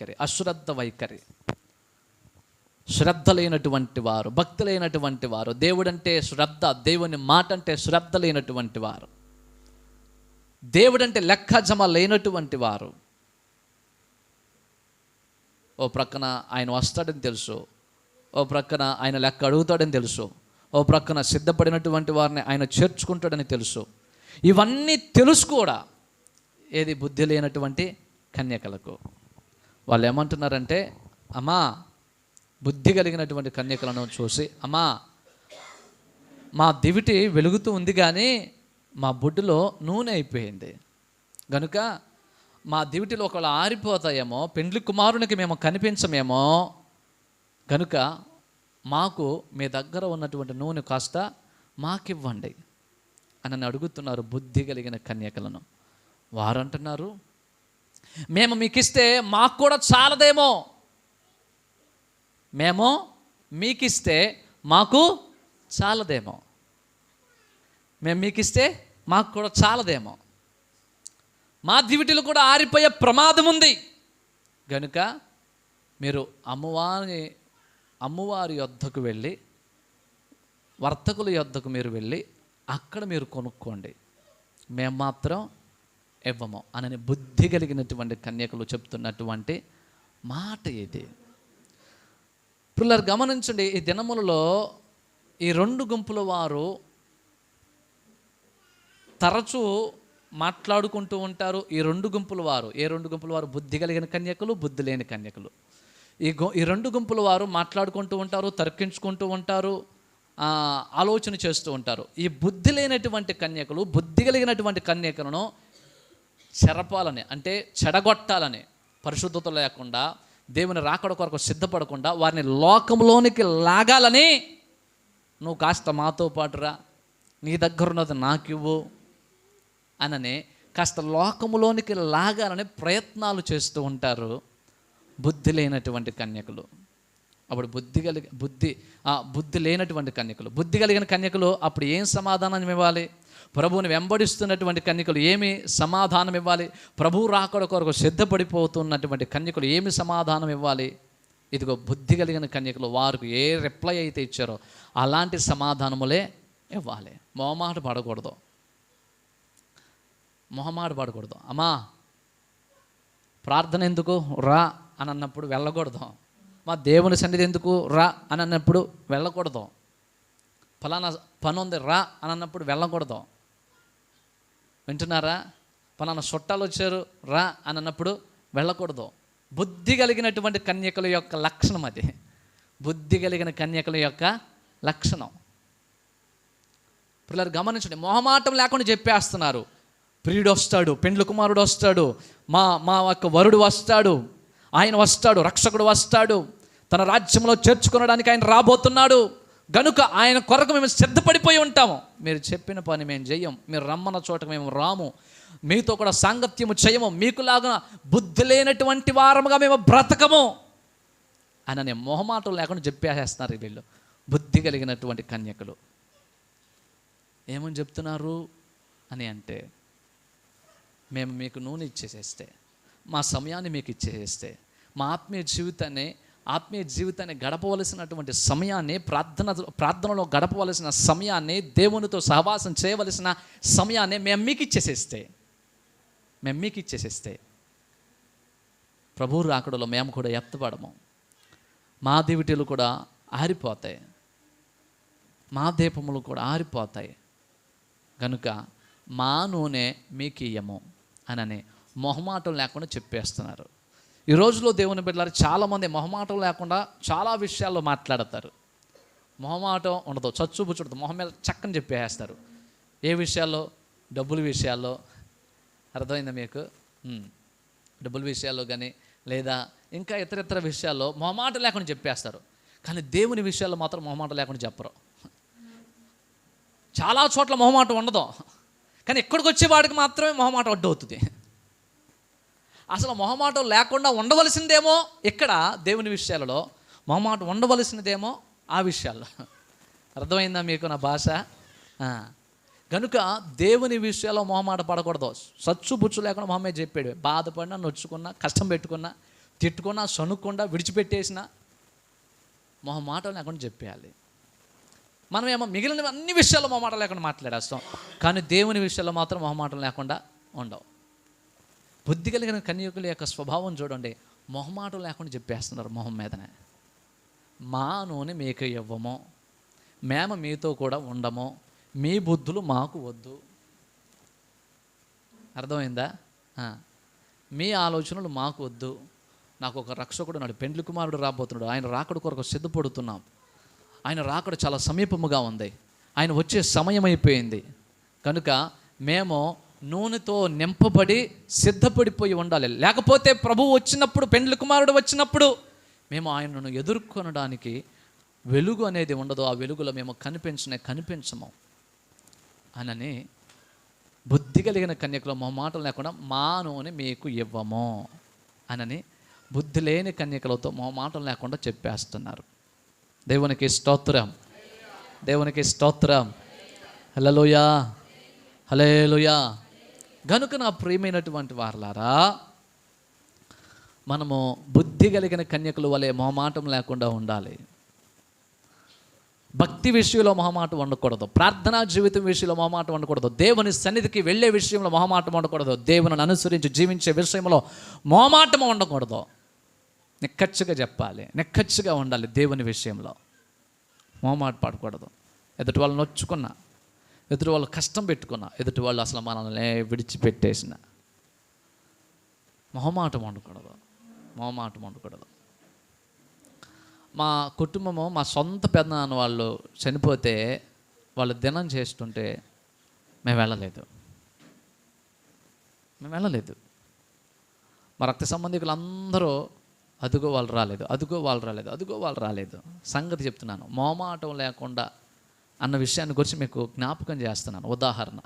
వైఖరి, అశ్రద్ధ వైఖరి. శ్రద్ధ లేనటువంటి వారు, భక్తి లేనటువంటి వారు, దేవుడంటే శ్రద్ధ, దేవుని మాట అంటే శ్రద్ధ లేనటువంటి వారు, దేవుడంటే లెక్కజమ లేనటువంటి వారు. ఓ ప్రక్కన ఆయన వస్తాడని తెలుసు, ఓ ప్రక్కన ఆయన లెక్క అడుగుతాడని తెలుసు, ఓ ప్రక్కన సిద్ధపడినటువంటి వారిని ఆయన చేర్చుకుంటాడని తెలుసు. ఇవన్నీ తెలుసు కూడా ఏది బుద్ధి లేనటువంటి కన్యకలకు. వాళ్ళు ఏమంటున్నారంటే, అమ్మా, బుద్ధి కలిగినటువంటి కన్యకలను చూసి, అమ్మా, మా దివిటి వెలుగుతూ ఉంది కానీ మా బొడ్డులో నూనె అయిపోయింది గనుక మా దివిటిలో ఒకవేళ ఆరిపోతాయేమో, పెండ్లి కుమారునికి మేము కనిపించమేమో, కనుక మాకు మీ దగ్గర ఉన్నటువంటి నూనె కాస్త మాకివ్వండి అని అడుగుతున్నారు బుద్ధి కలిగిన కన్యకలను. వారు అంటున్నారు, మేము మీకు ఇస్తే మాకు కూడా చాలదేమో, మేము మీకు ఇస్తే మాకు చాలదేమో, మేము మీకు ఇస్తే మాకు కూడా చాలదేమో, మా దివిటిలు కూడా ఆరిపోయే ప్రమాదం ఉంది కనుక మీరు అమ్మవారి యొద్దకు వెళ్ళి, వర్తకుల యొద్దకు మీరు వెళ్ళి అక్కడ మీరు కొనుక్కోండి, మేము మాత్రం ఇవ్వము అని బుద్ధి కలిగినటువంటి కన్యకలు చెప్తున్నటువంటి మాట ఇది. పిల్లలు గమనించండి, ఈ దినములలో ఈ రెండు గుంపుల వారు తరచూ మాట్లాడుకుంటూ ఉంటారు. ఈ రెండు గుంపుల వారు, ఏ రెండు గుంపుల వారు? బుద్ధి కలిగిన కన్యకలు, బుద్ధి లేని కన్యకలు. ఈ రెండు గుంపుల వారు మాట్లాడుకుంటూ ఉంటారు, తర్కించుకుంటూ ఉంటారు, ఆలోచన చేస్తూ ఉంటారు. ఈ బుద్ధి లేనటువంటి కన్యకలు బుద్ధి కలిగినటువంటి కన్యకలను చెరపాలని, అంటే చెడగొట్టాలని, పరిశుద్ధత లేకుండా, దేవుని రాకడ కొరకు సిద్ధపడకుండా వారిని లోకంలోనికి లాగాలని, నువ్వు కాస్త మాతో పాటురా, నీ దగ్గర ఉన్నది నాకు ఇవ్వు అనని కాస్త లోకములోనికి లాగాలని ప్రయత్నాలు చేస్తూ ఉంటారు బుద్ధి లేనటువంటి కన్యకలు. అప్పుడు బుద్ధి లేనటువంటి కన్యకలు, బుద్ధి కలిగిన కన్యకలు అప్పుడు ఏం సమాధానం ఇవ్వాలి? ప్రభువుని వెంబడిస్తున్నటువంటి కన్యకలు ఏమి సమాధానం ఇవ్వాలి? ప్రభువు రాకడ కొరకు సిద్ధపడిపోతున్నటువంటి కన్యకలు ఏమి సమాధానం ఇవ్వాలి? ఇదిగో బుద్ధి కలిగిన కన్యకలు వారికి ఏ రిప్లై అయితే ఇచ్చారో అలాంటి సమాధానములే ఇవ్వాలి. మొహమాట పడకూడదు. అమ్మా, ప్రార్థన ఎందుకు రా అని అన్నప్పుడు వెళ్ళకూడదు. మా దేవుని సన్నిధి ఎందుకు రా అని అన్నప్పుడు వెళ్ళకూడదు. ఫలానా పని ఉంది రా అని అన్నప్పుడు వెళ్ళకూడదు. వింటున్నారా? ఫలానా చుట్టాలు వచ్చారు రా అని అన్నప్పుడు వెళ్ళకూడదు. బుద్ధి కలిగినటువంటి కన్యకల యొక్క లక్షణం అది. బుద్ధి కలిగిన కన్యకల యొక్క లక్షణం. పిల్లలు గమనించండి, మొహమాటం లేకుండా చెప్పేస్తున్నారు. ప్రియుడు వస్తాడు, పెండ్లి కుమారుడు వస్తాడు, మా యొక్క వరుడు వస్తాడు, ఆయన వస్తాడు, రక్షకుడు వస్తాడు, తన రాజ్యంలో చేర్చుకొనడానికి ఆయన రాబోతున్నాడు గనుక ఆయన కొరకు మేము సిద్ధపడిపోయి ఉంటాము. మీరు చెప్పిన పని మేము చెయ్యం, మీరు రమ్మన్న చోటకు మేము రాము, మీతో కూడా సాంగత్యము చేయము, మీకులాగా బుద్ధి లేనటువంటి వారముగా మేము బ్రతకము అని మొహమాటం లేకుండా చెప్పేసేస్తున్నారు వీళ్ళు బుద్ధి కలిగినటువంటి కన్యకలు. ఏమని చెప్తున్నారు అని అంటే, మేము మీకు నూనె ఇచ్చేసేస్తే, మా సమయాన్ని మీకు ఇచ్చేసేస్తే, మా ఆత్మీయ జీవితాన్ని గడపవలసినటువంటి సమయాన్ని, ప్రార్థనలో గడపవలసిన సమయాన్ని, దేవునితో సహవాసం చేయవలసిన సమయాన్ని మేము మీకు ఇచ్చేసేస్తే ప్రభువు రాకడలో మేము కూడా ఎత్తపడము, మా దివిటీలు కూడా ఆరిపోతాయి, మా దీపములు కూడా ఆరిపోతాయి కనుక మా నూనె మీకు ఇయ్యము అని మొహమాటం లేకుండా చెప్పేస్తున్నారు. ఈ రోజులో దేవుని బిడ్డలారు చాలామంది మొహమాటం లేకుండా చాలా విషయాల్లో మాట్లాడతారు. మొహమాటం ఉండదు, చచ్చుబుచ్చుడదు, మొహం మీద చక్కని చెప్పేస్తారు. ఏ విషయాల్లో? డబ్బుల విషయాల్లో. అర్థమైందా మీకు? డబ్బుల విషయాల్లో కానీ లేదా ఇంకా ఇతర విషయాల్లో మొహమాటం లేకుండా చెప్పేస్తారు. కానీ దేవుని విషయాల్లో మాత్రం మొహమాటం లేకుండా చెప్పరు. చాలా చోట్ల మొహమాటం ఉండదు, కానీ ఇక్కడికి వచ్చేవాడికి మాత్రమే మొహమాటం అడ్డు అవుతుంది. అసలు మొహమాటం లేకుండా ఉండవలసిందేమో ఇక్కడ దేవుని విషయాలలో, మొహమాటం ఉండవలసినదేమో ఆ విషయాల్లో. అర్థమైందా మీకు నా భాష? కనుక దేవుని విషయాల్లో మొహమాట పడకూడదు. సచ్చుబుచ్చు లేకుండా మొహమ్మే చెప్పాడు. బాధపడినా, నొచ్చుకున్నా, కష్టం పెట్టుకున్నా, తిట్టుకున్నా సనుక్కుండా విడిచిపెట్టేసినా మొహమాటం లేకుండా చెప్పేయాలి. మనం ఏమో మిగిలిన అన్ని విషయాల్లో మొహమాటం లేకుండా మాట్లాడేస్తాం, కానీ దేవుని విషయాల్లో మాత్రం మొహమాటం లేకుండా ఉండవు. బుద్ధి కలిగిన కన్యకుల యొక్క స్వభావం చూడండి, మొహమాటం లేకుండా చెప్పేస్తున్నారు మొహం మీదనే. మా నూనె మీకు ఇవ్వము, మేము మీతో కూడా ఉండము, మీ బుద్ధులు మాకు వద్దు. అర్థమైందా? మీ ఆలోచనలు మాకు వద్దు. నాకు ఒక రక్షకుడు నాడు, పెండ్లి కుమారుడు రాబోతున్నాడు, ఆయన రాకడ కొరకు సిద్ధపడుతున్నాం. ఆయన రాకడ చాలా సమీపముగా ఉంది, ఆయన వచ్చే సమయం అయిపోయింది. కనుక మేము నూనెతో నింపబడి సిద్ధపడిపోయి ఉండాలి. లేకపోతే ప్రభువు వచ్చినప్పుడు, పెండ్లి కుమారుడు వచ్చినప్పుడు మేము ఆయనను ఎదుర్కొనడానికి వెలుగు అనేది ఉండదు. ఆ వెలుగులో మేము కనిపించము అనని బుద్ధి కలిగిన కన్యకలో మొహమాటం లేకుండా మా నూనె మీకు ఇవ్వము అనని బుద్ధి లేని కన్యకలతో మొహమాటం లేకుండా చెప్పేస్తున్నారు. దేవునికి స్తోత్రం, దేవునికి స్తోత్రం. హల్లెలూయా, హల్లెలూయా. గనుక నా ప్రియమైనటువంటి వారలారా, మనము బుద్ధి కలిగిన కన్యకుల వలె మొహమాటం లేకుండా ఉండాలి. భక్తి విషయంలో మొహమాటం ఉండకూడదు, ప్రార్థనా జీవితం విషయంలో మొహమాటం ఉండకూడదు, దేవుని సన్నిధికి వెళ్ళే విషయంలో మొహమాటం ఉండకూడదు, దేవుని అనుసరించి జీవించే విషయంలో మొహమాటం ఉండకూడదు. నిక్కచ్చిగా చెప్పాలి, నిక్కచ్చిగా ఉండాలి. దేవుని విషయంలో మొహమాట పడకూడదు. ఎదుటి వాళ్ళు నొచ్చుకున్నా, ఎదుటి వాళ్ళు కష్టం పెట్టుకున్నా, ఎదుటి వాళ్ళు అసలు మనల్ని విడిచిపెట్టేసిన మొహమాటం ఉండకూడదు, మొహమాటం ఉండకూడదు. మా కుటుంబము, మా సొంత పెద్దనాన్న వాళ్ళు చనిపోతే వాళ్ళు దినం చేస్తుంటే మేము వెళ్ళలేదు. మా రక్త సంబంధికులు అందరూ అదుగో వాళ్ళు రాలేదు, అదుగో వాళ్ళు రాలేదు, అదుగో వాళ్ళు రాలేదు. సంగతి చెప్తున్నాను, మొహమాటం లేకుండా అన్న విషయాన్ని గురించి మీకు జ్ఞాపకం చేస్తున్నాను. ఉదాహరణ,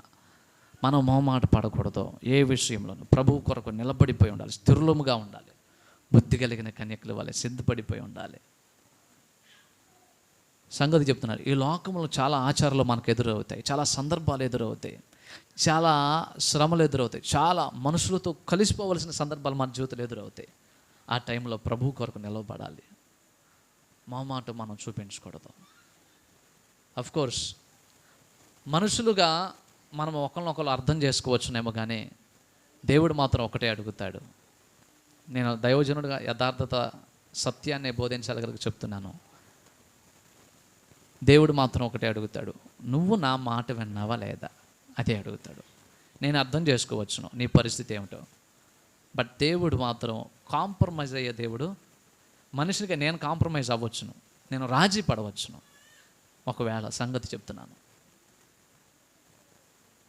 మనం మొహమాట పడకూడదు. ఏ విషయంలోనూ ప్రభువు కొరకు నిలబడిపోయి ఉండాలి, స్థిరులముగా ఉండాలి, బుద్ధి కలిగిన కన్యకుల వలె సిద్ధపడిపోయి ఉండాలి. సంగతి చెప్తున్నారు. ఈ లోకంలో చాలా ఆచారాలు మనకు ఎదురవుతాయి, చాలా సందర్భాలు ఎదురవుతాయి, చాలా శ్రమలు ఎదురవుతాయి, చాలా మనుషులతో కలిసిపోవలసిన సందర్భాలు మన జీవితంలో ఎదురవుతాయి. ఆ టైంలో ప్రభు కొరకు నిలవబడాలి, మొహమాట మనం చూపించకూడదు. అఫ్కోర్స్ మనుషులుగా మనం ఒకరినొకరు అర్థం చేసుకోవచ్చునేమో, కానీ దేవుడు మాత్రం ఒకటే అడుగుతాడు. నేను దైవజనుడిగా యథార్థత సత్యాన్ని బోధించగలిగి చెప్తున్నాను. దేవుడు మాత్రం ఒకటే అడుగుతాడు, నువ్వు నా మాట విన్నావా లేదా, అదే అడుగుతాడు. నేను అర్థం చేసుకోవచ్చును నీ పరిస్థితి ఏమిటో, బట్ దేవుడు మాత్రం కాంప్రమైజ్ అయ్యే దేవుడు. మనిషిగా నేను కాంప్రమైజ్ అవ్వచ్చును, నేను రాజీ పడవచ్చును. ఒకవేళ సంగతి చెప్తున్నాను,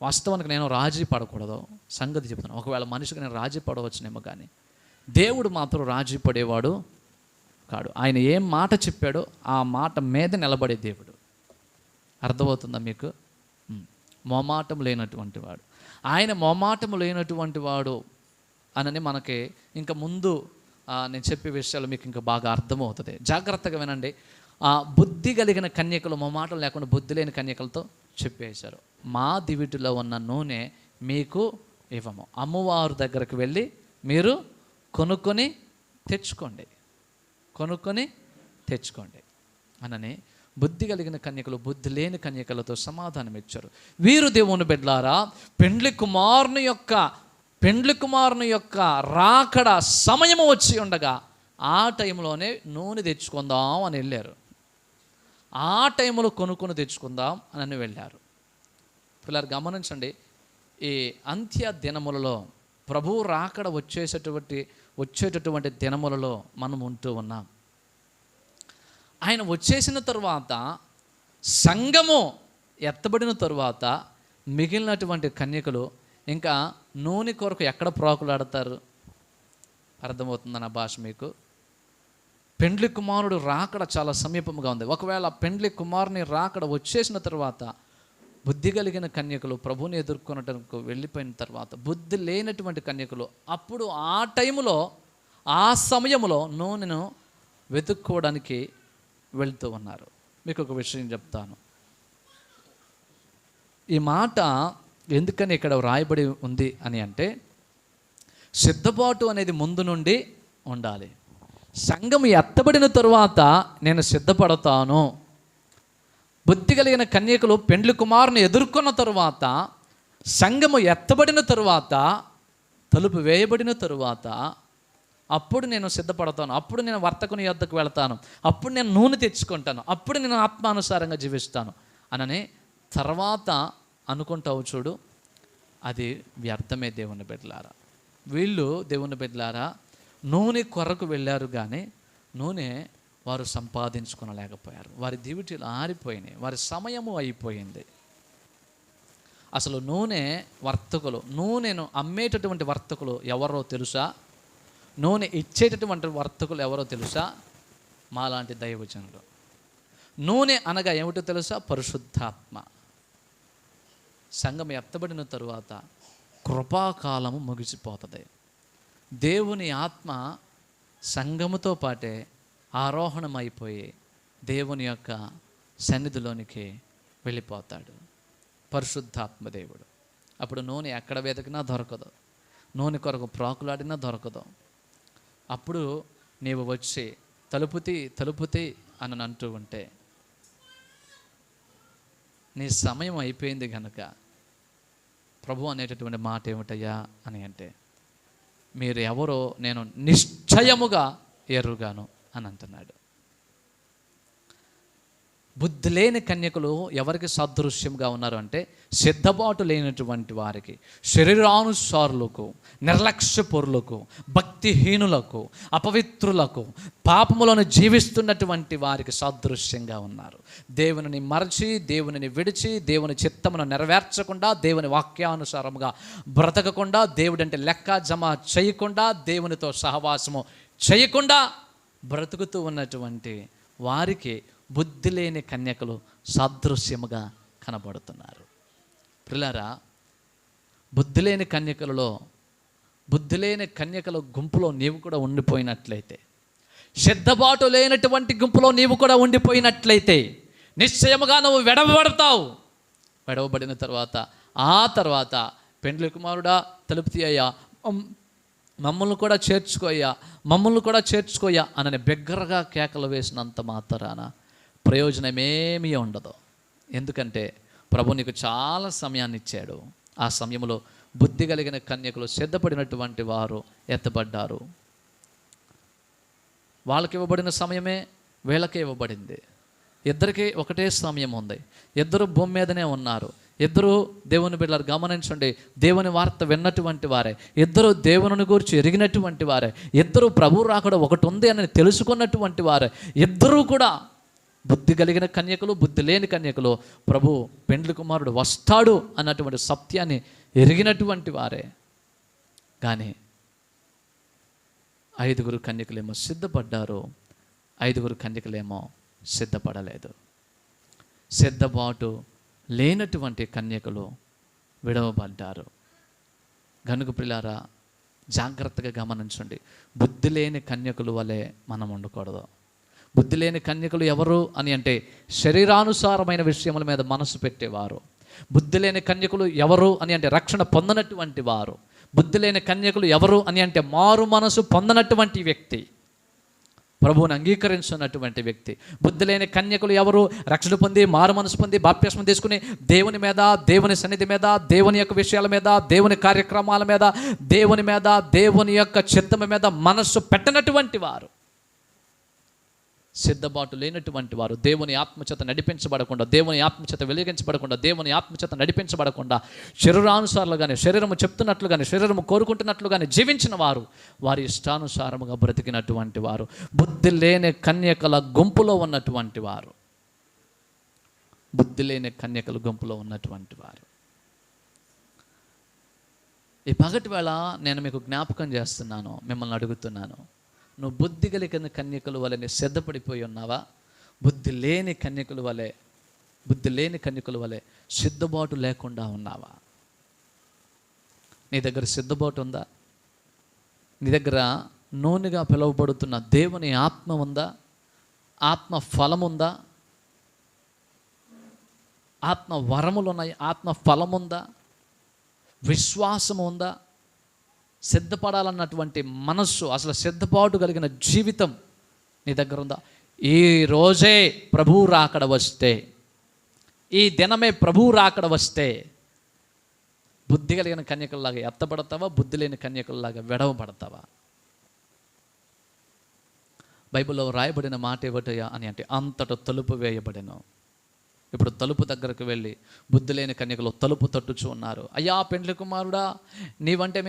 వాస్తవానికి నేను రాజీ పడకూడదు, సంగతి చెప్తున్నాను. ఒకవేళ మనిషిగా నేను రాజీ పడవచ్చునేమో, కానీ దేవుడు మాత్రం రాజీ పడేవాడు కాడు. ఆయన ఏం మాట చెప్పాడో ఆ మాట మీద నిలబడే దేవుడు. అర్థమవుతుందా మీకు? మొమాటం లేనటువంటి వాడు ఆయన, మొమాటం లేనటువంటి వాడు అనని మనకి ఇంకా ముందు నేను చెప్పే విషయాలు మీకు ఇంకా బాగా అర్థమవుతుంది. జాగ్రత్తగా వినండి. బుద్ధి కలిగిన కన్యకలు మొమాటం లేకుండా బుద్ధి లేని కన్యకలతో చెప్పేశారు, మా దివిటిలో ఉన్న నూనె మీకు ఇవ్వము, అమ్మవారు దగ్గరకు వెళ్ళి మీరు కొనుక్కొని తెచ్చుకోండి అనని బుద్ధి కలిగిన కన్యకలు బుద్ధి లేని కన్యకలతో సమాధానం ఇచ్చారు. వీరు దేవుని బిడ్డలారా, పెండ్లి కుమారుని యొక్క రాకడ సమయము వచ్చి ఉండగా ఆ టైంలోనే నూనె తెచ్చుకుందాం అని వెళ్ళారు. ఆ టైంలో కొనుక్కొని తెచ్చుకుందాం అని వెళ్ళారు. పిల్లలు గమనించండి, ఈ అంత్య దినములలో ప్రభువు రాకడ వచ్చేటటువంటి దినములలో మనం ఉంటూ ఉన్నాం. ఆయన వచ్చేసిన తరువాత, సంఘము ఎత్తబడిన తరువాత మిగిలినటువంటి కన్యకలు ఇంకా నూనె కొరకు ఎక్కడ ప్రాకులాడతారు? అర్థమవుతుందా నా భాష మీకు? పెండ్లి కుమారుడు రాకడ చాలా సమీపంగా ఉంది. ఒకవేళ పెండ్లి కుమారుని రాకడ వచ్చేసిన తర్వాత బుద్ధి కలిగిన కన్యకలు ప్రభుని ఎదుర్కొనడానికి వెళ్ళిపోయిన తర్వాత, బుద్ధి లేనటువంటి కన్యకలు అప్పుడు ఆ టైంలో, ఆ సమయంలో నూనెను వెతుక్కోవడానికి వెళ్తూ ఉన్నారు. మీకు ఒక విషయం చెప్తాను. ఈ మాట ఎందుకని ఇక్కడ వ్రాయబడి ఉంది అని అంటే, సిద్ధపాటు అనేది ముందు నుండి ఉండాలి. సంఘం ఎత్తబడిన తరువాత నేను సిద్ధపడతాను. బుద్ధి కలిగిన కన్యకలు పెండ్లి కుమారుని ఎదుర్కొన్న తరువాత, సంఘము ఎత్తబడిన తరువాత, తలుపు వేయబడిన తరువాత అప్పుడు నేను సిద్ధపడతాను. అప్పుడు నేను వర్తకుని యొద్దకు వెళతాను. అప్పుడు నేను నూనె తెచ్చుకుంటాను. అప్పుడు నేను ఆత్మానుసారంగా జీవిస్తాను అనని తర్వాత అనుకుంటావు చూడు, అది వ్యర్థమే. దేవుని బిడ్డలారా, వీళ్ళు దేవుని బిడ్డలారా నూనె కొరకు వెళ్ళారు, కానీ నూనె వారు సంపాదించుకోలేకపోయారు. వారి దివిటీలు ఆరిపోయినాయి, వారి సమయము అయిపోయింది. అసలు నూనె వర్తకులు, నూనెను అమ్మేటటువంటి వర్తకులు ఎవరో తెలుసా? నూనె ఇచ్చేటటువంటి వర్తకులు ఎవరో తెలుసా? మాలాంటి దైవజనులు. నూనె అనగా ఏమిటో తెలుసా? పరిశుద్ధాత్మ. సంఘం ఎత్తబడిన తరువాత కృపాకాలము ముగిసిపోతుంది. దేవుని ఆత్మ సంఘముతో పాటే ఆరోహణమైపోయి దేవుని యొక్క సన్నిధిలోనికి వెళ్ళిపోతాడు పరిశుద్ధాత్మ దేవుడు. అప్పుడు నూనె ఎక్కడ వెతికినా దొరకదు, నూనె కొరకు ప్రాకులాడినా దొరకదు. అప్పుడు నీవు వచ్చి తలుపుతి అని అంటూ ఉంటే, నీ సమయం అయిపోయింది కనుక ప్రభు అనేటటువంటి మాట ఏమిటయ్యా అని అంటే, మీరు ఎవరో నేను నిశ్చయముగా ఎరుగాను అని అంటున్నాడు. బుద్ధి లేని కన్యకులు ఎవరికి సాదృశ్యంగా ఉన్నారు అంటే, సిద్ధపాటు లేనటువంటి వారికి, శరీరానుసారులకు, నిర్లక్ష్యపరులకు, భక్తిహీనులకు, అపవిత్రులకు, పాపములను జీవిస్తున్నటువంటి వారికి సాదృశ్యంగా ఉన్నారు. దేవునిని మరచి, దేవునిని విడిచి, దేవుని చిత్తమును నెరవేర్చకుండా, దేవుని వాక్యానుసారముగా బ్రతకకుండా, దేవుడంటే లెక్క జమ చేయకుండా, దేవునితో సహవాసము చేయకుండా బ్రతుకుతూ ఉన్నటువంటి వారికి బుద్ధి లేని కన్యకలు సాదృశ్యముగా కనబడుతున్నారు. ప్రియులారా, బుద్ధి లేని కన్యకల గుంపులో నీవు కూడా ఉండిపోయినట్లయితే, సిద్ధపాటు లేనటువంటి గుంపులో నీవు కూడా ఉండిపోయినట్లయితే నిశ్చయముగా నువ్వు విడవబడతావు. విడవబడిన తర్వాత పెండ్లి కుమారుడా తలుపు తీయ్యా, మమ్మల్ని కూడా చేర్చుకోయ్యా అనని బిగ్గరగా కేకలు వేసినంత మాత్రాన ప్రయోజనమేమీ ఉండదు. ఎందుకంటే ప్రభు నీకు చాలా సమయాన్ని ఇచ్చాడు. ఆ సమయంలో బుద్ధి కలిగిన కన్యకులు, సిద్ధపడినటువంటి వారు ఎత్తబడ్డారు. వాళ్ళకి ఇవ్వబడిన సమయమే వీళ్ళకే ఇవ్వబడింది. ఇద్దరికి ఒకటే సమయం ఉంది. ఇద్దరు భూమి మీదనే ఉన్నారు. ఇద్దరు దేవుని బిడ్డలు. గమనించండి, దేవుని వార్త విన్నటువంటి వారే, ఇద్దరు దేవుని గురించి ఎరిగినటువంటి వారే, ఇద్దరు ప్రభు రాకడ ఒకటి ఉంది అని తెలుసుకున్నటువంటి వారే, ఇద్దరూ కూడా బుద్ధి కలిగిన కన్యకులు, బుద్ధి లేని కన్యకులు. ప్రభు పెండ్లి కుమారుడు వస్తాడు అన్నటువంటి సత్యాన్ని ఎరిగినటువంటి వారే. కానీ 5 కన్యకులేమో సిద్ధపడ్డారు, 5 కన్యకులేమో సిద్ధపడలేదు. సిద్ధపాటు లేనటువంటి కన్యకులు విడవబడ్డారు. గనుక ప్రియులారా, జాగ్రత్తగా గమనించండి. బుద్ధి లేని కన్యకుల వలె మనం ఉండకూడదు. బుద్ధి లేని కన్యకులు ఎవరు అని అంటే, శరీరానుసారమైన విషయముల మీద మనసు పెట్టేవారు. బుద్ధి లేని కన్యకులు ఎవరు అని అంటే, రక్షణ పొందనటువంటి వారు. బుద్ధి లేని కన్యకులు ఎవరు అని అంటే, మారు మనసు పొందనటువంటి వ్యక్తి, ప్రభువుని అంగీకరించినటువంటి వ్యక్తి. బుద్ధి లేని కన్యకులు ఎవరు? రక్షణ పొంది, మారు మనసు పొంది, బాప్తిస్మం తీసుకుని దేవుని మీద, దేవుని సన్నిధి మీద, దేవుని యొక్క విషయాల మీద, దేవుని కార్యక్రమాల మీద, దేవుని యొక్క చిత్తము మీద మనస్సు పెట్టనటువంటి వారు, సిద్ధపాటు లేనటువంటి వారు, దేవుని ఆత్మచేత నడిపించబడకుండా, దేవుని ఆత్మచేత వెలిగించబడకుండా, దేవుని ఆత్మచేత నడిపించబడకుండా, శరీరానుసారులుగానే, శరీరము చెప్తున్నట్లుగానే, శరీరము కోరుకుంటున్నట్లుగానే జీవించిన వారు, వారి ఇష్టానుసారముగా బ్రతికినటువంటి వారు, బుద్ధి లేని కన్యకల గుంపులో ఉన్నటువంటి వారు, బుద్ధి లేని కన్యకల గుంపులో ఉన్నటువంటి వారు. ఈ పగటి వేళ నేను మీకు జ్ఞాపకం చేస్తున్నాను, మిమ్మల్ని అడుగుతున్నాను, నువ్వు బుద్ధి కలిగిన కన్యకుల వలె సిద్ధపడిపోయి ఉన్నావా? బుద్ధి లేని కన్యకుల వలె సిద్ధపాటు లేకుండా ఉన్నావా? నీ దగ్గర సిద్ధపాటు ఉందా? నీ దగ్గర నూనెగా పిలువబడుతున్న దేవుని ఆత్మ ఉందా? ఆత్మ ఫలం ఉందా? ఆత్మ వరములు ఉన్నాయి, ఆత్మ ఫలం ఉందా? విశ్వాసం ఉందా? సిద్ధపడాలన్నటువంటి మనస్సు, అసలు సిద్ధపాటు కలిగిన జీవితం నీ దగ్గర ఉందా? ఈ రోజే ప్రభువు రాకడ వస్తే, ఈ దినమే ప్రభువు రాకడ వస్తే బుద్ధి కలిగిన కన్యకల్లాగా ఎత్తబడతావా, బుద్ధి లేని కన్యకల్లాగా విడవబడతావా? బైబిల్లో రాయబడిన మాట ఏమిటయ్యా అని అంటే, అంతట తలుపు వేయబడెను. ఇప్పుడు తలుపు దగ్గరకు వెళ్ళి బుద్ధి లేని కన్యకలు తలుపు తట్టుచు ఉన్నారు. అయ్యా పెండ్లి కుమారుడా, నీవంటే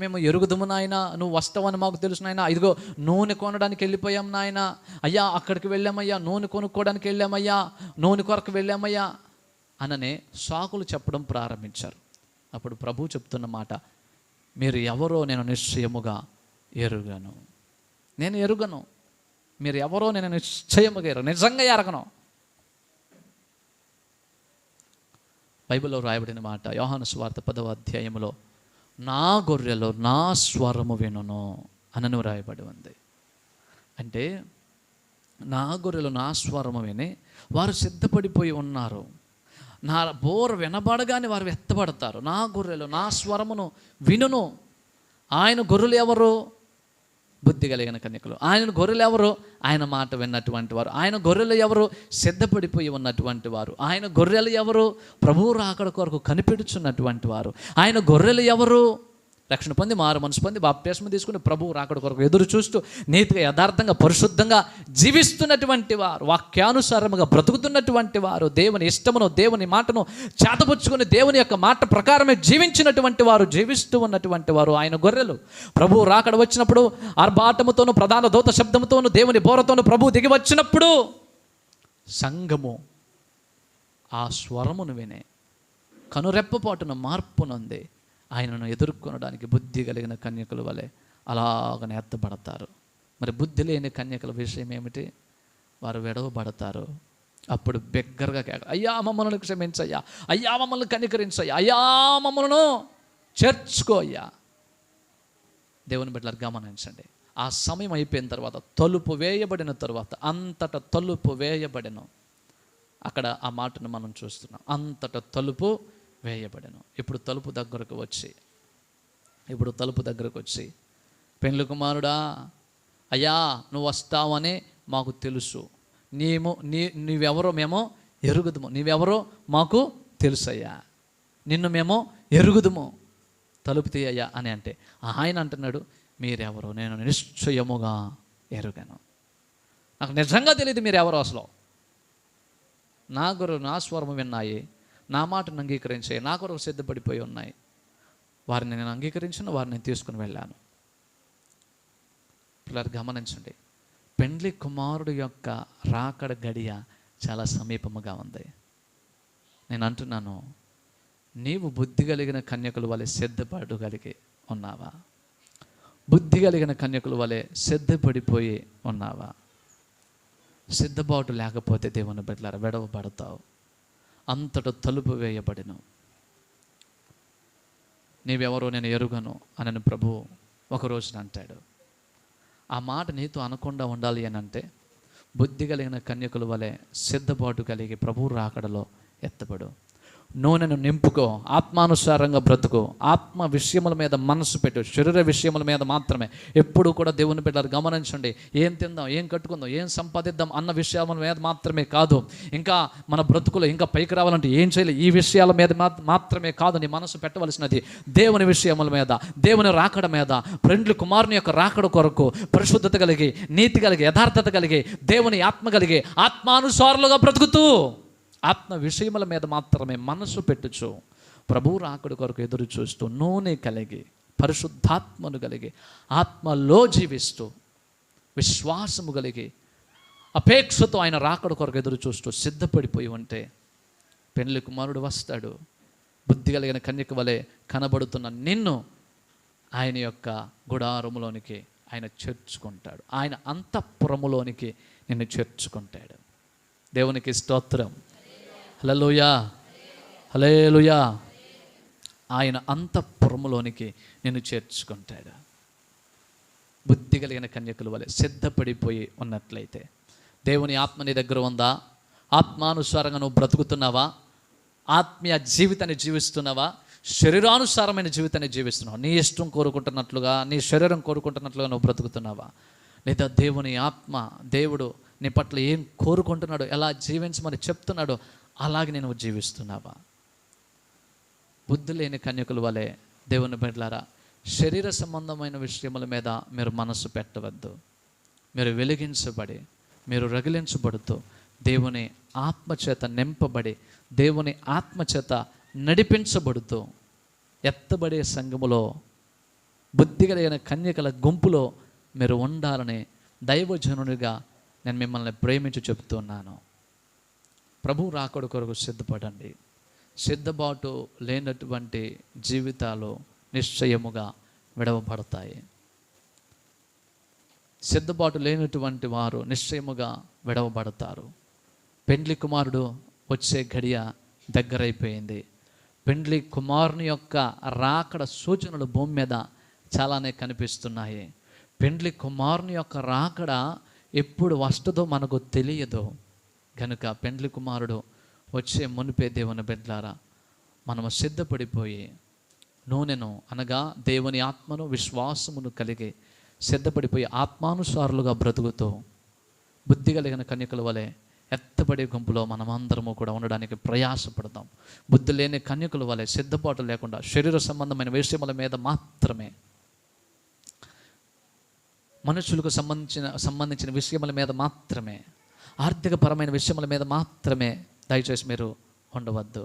మేము ఎరుగుదుము నాయన, నువ్వు వస్తావని మాకు తెలుసు నాయన. ఇదిగో నూనె కొనడానికి వెళ్ళిపోయాం నాయన. అయ్యా అక్కడికి వెళ్ళామయ్యా, నూనె కొనుక్కోవడానికి వెళ్ళామయ్యా, నూనె కొరకు వెళ్ళామయ్యా అననే సాకులు చెప్పడం ప్రారంభించారు. అప్పుడు ప్రభు చెప్తున్న మాట, మీరు ఎవరో నేను నిశ్చయముగా ఎరుగను. నేను ఎరుగను, మీరు ఎవరో నేను నిశ్చయముగా నిజంగా ఎరగను. బైబిల్లో రాయబడిన మాట యోహాను సువార్త 10వ అధ్యాయంలో, నా గొర్రెలు నా స్వరము వినును అనను రాయబడి ఉంది. అంటే నా గొర్రెలు నా స్వరము విని వారు సిద్ధపడిపోయి ఉన్నారు. నా బోర వినబడగానే వారు ఎత్తబడతారు. నా గొర్రెలు నా స్వరమును వినును. ఆయన గొర్రెలు ఎవరు? బుద్ధి కలిగిన కన్యకలు. ఆయన గొర్రెలు ఎవరు? ఆయన మాట విన్నటువంటి వారు. ఆయన గొర్రెలు ఎవరు? సిద్ధపడిపోయి ఉన్నటువంటి వారు. ఆయన గొర్రెలు ఎవరు? ప్రభువు రాకడ కొరకు కనిపెడుచున్నటువంటి వారు. ఆయన గొర్రెలు ఎవరు? రక్షణ పొంది మారు మనసు పొంది బాప్తిస్మం తీసుకుని ప్రభువు రాకడ కొరకు ఎదురు చూస్తూ నీతిగా యథార్థంగా పరిశుద్ధంగా జీవిస్తున్నటువంటి వారు, వాక్యానుసారముగా బ్రతుకుతున్నటువంటి వారు, దేవుని ఇష్టమును దేవుని మాటను చేతపుచ్చుకుని దేవుని యొక్క మాట ప్రకారమే జీవించినటువంటి వారు, జీవిస్తూ ఉన్నటువంటి వారు ఆయన గొర్రెలు. ప్రభువు రాకడ వచ్చినప్పుడు ఆర్భాటముతోనూ ప్రధాన దూత శబ్దముతోనూ దేవుని బోరతోనూ ప్రభువు దిగి వచ్చినప్పుడు సంఘము ఆ స్వరమును వినే కనురెప్పపాటున మార్పు నొంది ఆయనను ఎదుర్కొనడానికి బుద్ధి కలిగిన కన్యకల వలె అలాగనే ఎత్తబడతారు. మరి బుద్ధి లేని కన్యకల విషయం ఏమిటి? వారు విడవబడతారు. అప్పుడు బిగ్గరగా అయ్యా మమ్మల్ని క్షమించయ్యా, అయ్యా మమ్మల్ని కనికరించయ్యా, అయ్యా మమ్మల్ని చేర్చుకో అయ్యా. దేవుని బిడ్డలారా గమనించండి, ఆ సమయం అయిపోయిన తర్వాత తలుపు వేయబడిన తర్వాత, అంతటా తలుపు వేయబడిన, అక్కడ ఆ మాటను మనం చూస్తున్నాం. అంతటా తలుపు వేయబడను. ఇప్పుడు తలుపు దగ్గరకు వచ్చి పెండ్లి కుమారుడా, అయ్యా నువ్వు వస్తావని మాకు తెలుసు, నీవెవరో మేము ఎరుగుదుము, నీవెవరో మాకు తెలుసయ్యా, నిన్ను మేము ఎరుగుదుము, తలుపు తీయ్యా అని అంటే ఆయన అంటున్నాడు, మీరెవరో నేను నిశ్చయముగా ఎరుగను. నాకు నిజంగా తెలియదు మీరెవరో. అసలు నా గురు నా స్వరము విన్నాయి, నా మాటను అంగీకరించే, నా కొరకు సిద్ధపడిపోయి ఉన్నాయి. వారిని నేను అంగీకరించిన, వారిని తీసుకుని వెళ్ళాను. పిల్లలు గమనించండి, పెండ్లి కుమారుడు యొక్క రాకడ గడియ చాలా సమీపముగా ఉంది. నేను అంటున్నాను, నీవు బుద్ధి కలిగిన కన్యకుల వలె సిద్ధపడగలిగి ఉన్నావా? బుద్ధి కలిగిన కన్యకుల వలె సిద్ధపడిపోయి ఉన్నావా? సిద్ధపాటు లేకపోతే దేవుని బిడ్డలారా విడవబడతావు. అంతటా తలుపు వేయబడిను. నీవెవరో నేను ఎరుగను అని ప్రభు ఒక రోజున అంటాడు. ఆ మాట నీతో అనకుండా ఉండాలి అని అంటే బుద్ధి కలిగిన కన్యకుల వలె సిద్ధపాటు కలిగి ప్రభువు రాకడలో ఎత్తబడు. నూనెను నింపుకో, ఆత్మానుసారంగా బ్రతుకు, ఆత్మ విషయముల మీద మనసు పెట్టు, శరీర విషయముల మీద మాత్రమే. ఎప్పుడు కూడా దేవుని బిడ్డలు గమనించండి, ఏం తిందాం, ఏం కట్టుకుందాం, ఏం సంపాదిద్దాం అన్న విషయాల మీద మాత్రమే కాదు, ఇంకా మన బ్రతుకులు ఇంకా పైకి రావాలంటే ఏం చేయాలి, ఈ విషయాల మీద మాత్రమే కాదు నీ మనసు పెట్టవలసినది దేవుని విషయముల మీద, దేవుని రాకడ మీద. పెండ్లి కుమారుని యొక్క రాకడ కొరకు పరిశుద్ధత కలిగి, నీతి కలిగి, యథార్థత కలిగి, దేవుని ఆత్మ కలిగి, ఆత్మానుసారులుగా బ్రతుకుతూ ఆత్మ విషయముల మీద మాత్రమే మనసు పెట్టుచు ప్రభువు రాకడ కొరకు ఎదురు చూస్తూ నూనె కలిగి, పరిశుద్ధాత్మను కలిగి, ఆత్మలో జీవిస్తూ, విశ్వాసము కలిగి, అపేక్షతో ఆయన రాకడ కొరకు ఎదురు చూస్తూ సిద్ధపడిపోయి ఉంటే పెండ్లి కుమారుడు వస్తాడు. బుద్ధి కలిగిన కన్యక వలె కనబడుతున్న నిన్ను ఆయన యొక్క గుడారములోనికి ఆయన చేర్చుకుంటాడు. ఆయన అంతఃపురములోనికి నిన్ను చేర్చుకుంటాడు. దేవునికి స్తోత్రం. హల్లెలూయా, హల్లెలూయా. ఆయన అంతఃపురములోనికి నిన్ను చేర్చుకుంటాడు. బుద్ధి కలిగిన కన్యకుల వలె సిద్ధపడిపోయి ఉన్నట్లయితే దేవుని ఆత్మ నీ దగ్గర ఉందా? ఆత్మానుసారంగా నువ్వు బ్రతుకుతున్నావా? ఆత్మీయ జీవితాన్ని జీవిస్తున్నావా? శరీరానుసారమైన జీవితాన్ని జీవిస్తున్నావు. నీ ఇష్టం కోరుకుంటున్నట్లుగా, నీ శరీరం కోరుకుంటున్నట్లుగా నువ్వు బ్రతుకుతున్నావా? లేదా దేవుని ఆత్మ, దేవుడు నీ పట్ల ఏం కోరుకుంటున్నాడో, ఎలా జీవించమని చెప్తున్నాడో అలాగే నేను జీవిస్తున్నావా? బుద్ధి లేని కన్యకుల వలె దేవుని బిడ్డలారా, శరీర సంబంధమైన విషయముల మీద మీరు మనస్సు పెట్టవద్దు. మీరు వెలిగించబడి, మీరు రగిలించబడుతూ, దేవుని ఆత్మచేత నింపబడి, దేవుని ఆత్మచేత నడిపించబడుతూ ఎత్తబడే సంఘములో, బుద్ధి కలిగిన కన్యకల గుంపులో మీరు ఉండాలని దైవజనునిగా నేను మిమ్మల్ని ప్రేమించి చెప్తున్నాను. ప్రభు రాకడ కొరకు సిద్ధపడండి. సిద్ధబాటు లేనటువంటి జీవితాలు నిశ్చయముగా విడవబడతాయి. సిద్ధబాటు లేనటువంటి వారు నిశ్చయముగా విడవబడతారు. పెండ్లి కుమారుడు వచ్చే గడియ దగ్గరైపోయింది. పెండ్లి కుమారుని యొక్క రాకడ సూచనలు భూమి మీద చాలానే కనిపిస్తున్నాయి. పెండ్లి కుమారుని యొక్క రాకడ ఎప్పుడు వస్తుందో మనకు తెలియదు. కనుక పెండ్లి కుమారుడు వచ్చే మునిపే దేవుని బిడ్డలారా, మనము సిద్ధపడిపోయి నూనెను అనగా దేవుని ఆత్మను విశ్వాసమును కలిగి సిద్ధపడిపోయి ఆత్మానుసారులుగా బ్రతుకుతూ బుద్ధి కలిగిన కన్యకల వలె ఎత్తబడే గుంపులో మనమందరము కూడా ఉండడానికి ప్రయాసపడతాం. బుద్ధి లేని కన్యకల వలె సిద్ధపాటు లేకుండా శరీర సంబంధమైన విషయముల మీద మాత్రమే, మనుషులకు సంబంధించిన విషయముల మీద మాత్రమే, ఆర్థికపరమైన విషయముల మీద మాత్రమే దయచేసి మీరు ఉండవద్దు.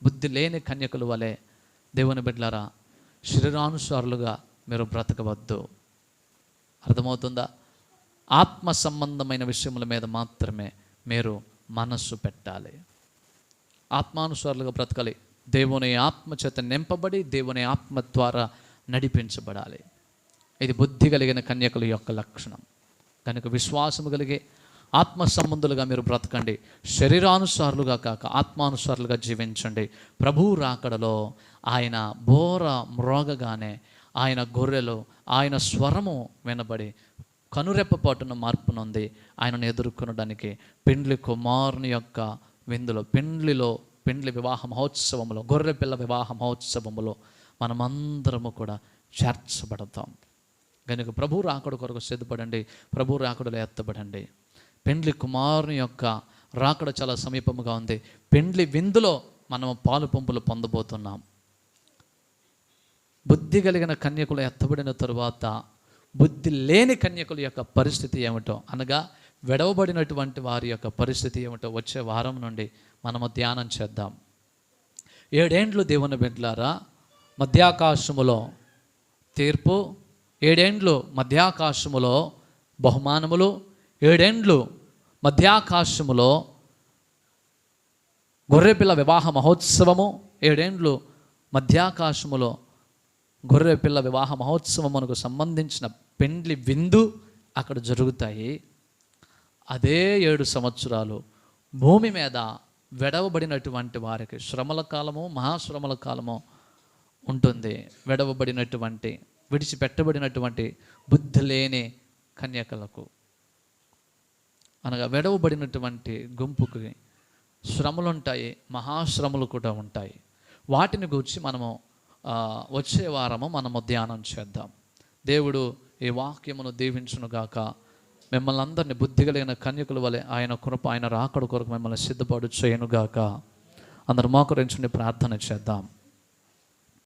బుద్ధి లేని కన్యకల వలె దేవుని బిడ్డలారా, శరీరానుసారులుగా మీరు బ్రతకవద్దు. అర్థమవుతుందా? ఆత్మ సంబంధమైన విషయముల మీద మాత్రమే మీరు మనస్సు పెట్టాలి. ఆత్మానుసారులుగా బ్రతకాలి. దేవుని ఆత్మ చేత నింపబడి దేవుని ఆత్మ ద్వారా నడిపించబడాలి. ఇది బుద్ధి కలిగిన కన్యకల యొక్క లక్షణం. కనుక విశ్వాసము కలిగే ఆత్మ సంబంధులుగా మీరు బ్రతకండి. శరీరానుసారులుగా కాక ఆత్మానుసారులుగా జీవించండి. ప్రభువు రాకడలో ఆయన బోర మ్రోగగానే ఆయన గొర్రెలు ఆయన స్వరము వినబడి కనురెప్పపాటున మార్పు నొంది ఆయనను ఎదుర్కొనడానికి పెండ్లి కుమారుని యొక్క విందులో, పెండ్లి వివాహ మహోత్సవములో, గొర్రె పిల్ల వివాహ మహోత్సవములో మనమందరము కూడా చేర్చబడతాం. కనుక ప్రభు రాకడ కొరకు సిద్ధపడండి. ప్రభు రాకడలో ఎత్తబడండి. పెండ్లి కుమారుని యొక్క రాకడ చాలా సమీపముగా ఉంది. పెండ్లి విందులో మనము పాలు పంపులు పొందబోతున్నాం. బుద్ధి కలిగిన కన్యకులు ఎత్తబడిన తరువాత బుద్ధి లేని కన్యకుల యొక్క పరిస్థితి ఏమిటో, అనగా విడవబడినటువంటి వారి యొక్క పరిస్థితి ఏమిటో వచ్చే వారం నుండి మనము ధ్యానం చేద్దాం. 7 ఏండ్లు దేవుని బిడ్డలారా మధ్యాకాశములో తీర్పు, 7 ఏండ్లు మధ్యాకాశములో బహుమానములు, 7 ఏండ్లు మధ్యాకాశములో గొర్రెపిల్ల వివాహ మహోత్సవము, 7 ఏండ్లు మధ్యాకాశములో గొర్రెపిల్ల వివాహ మహోత్సవమునకు సంబంధించిన పెండ్లి విందు అక్కడ జరుగుతాయి. అదే 7 సంవత్సరాలు భూమి మీద విడవబడినటువంటి వారికి శ్రమల కాలము, మహాశ్రమల కాలము ఉంటుంది. విడవబడినటువంటి, విడిచిపెట్టబడినటువంటి బుద్ధి లేని కన్యకలకు, అనగా విడవబడినటువంటి గుంపుకి శ్రమలు ఉంటాయి, మహాశ్రమలు కూడా ఉంటాయి. వాటిని గురించి మనము వచ్చే వారము మనము ధ్యానం చేద్దాం. దేవుడు ఈ వాక్యమును దీవించునుగాక. మిమ్మల్ని అందరినీ బుద్ధి కలిగిన కన్యకుల వలె ఆయన కృప, ఆయన రాకడ కొరకు మిమ్మల్ని సిద్ధపాటు చేయనుగాక. అందరు మోకరించుని ప్రార్థన చేద్దాం.